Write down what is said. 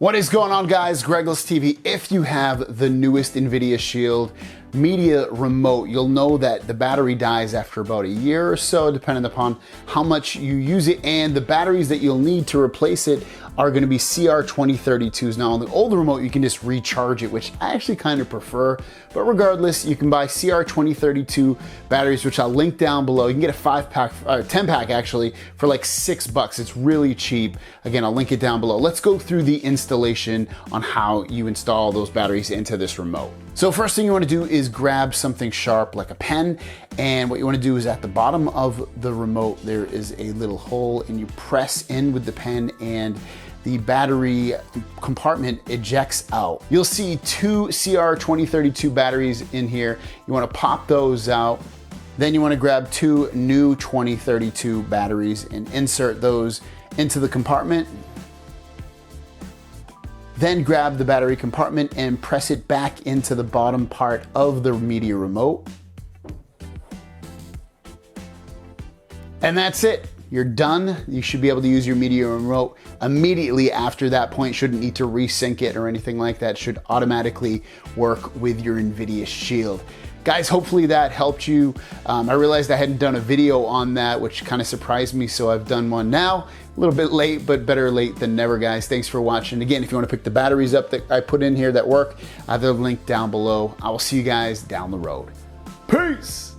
What is going on, guys? GregglesTV. If you have the newest NVIDIA Shield Media Remote, you'll know that the battery dies after about a year or so, depending upon how much you use it, and the batteries that you'll need to replace it are going to be CR2032s. Now, on the older remote, you can just recharge it, which I actually kind of prefer, but regardless, you can buy CR2032 batteries, which I'll link down below. You can get a 10-pack actually for like $6. It's really cheap. Again, I'll link it down below. Let's go through the installation on how you install those batteries into this remote. So first thing you want to do is grab something sharp like a pen, and what you want to do is at the bottom of the remote there is a little hole, and you press in with the pen and the battery compartment ejects out. You'll see two CR2032 batteries in here. You want to pop those out. Then you want to grab two new 2032 batteries and insert those into the compartment. Then grab the battery compartment and press it back into the bottom part of the media remote. And that's it. You're done. You should be able to use your media remote immediately after that point. Shouldn't need to resync it or anything like that. Should automatically work with your NVIDIA Shield. Guys, hopefully that helped you. I realized I hadn't done a video on that, which kind of surprised me, so I've done one now. A little bit late, but better late than never, guys. Thanks for watching. Again, if you want to pick the batteries up that I put in here that work, I have the link down below. I will see you guys down the road. Peace!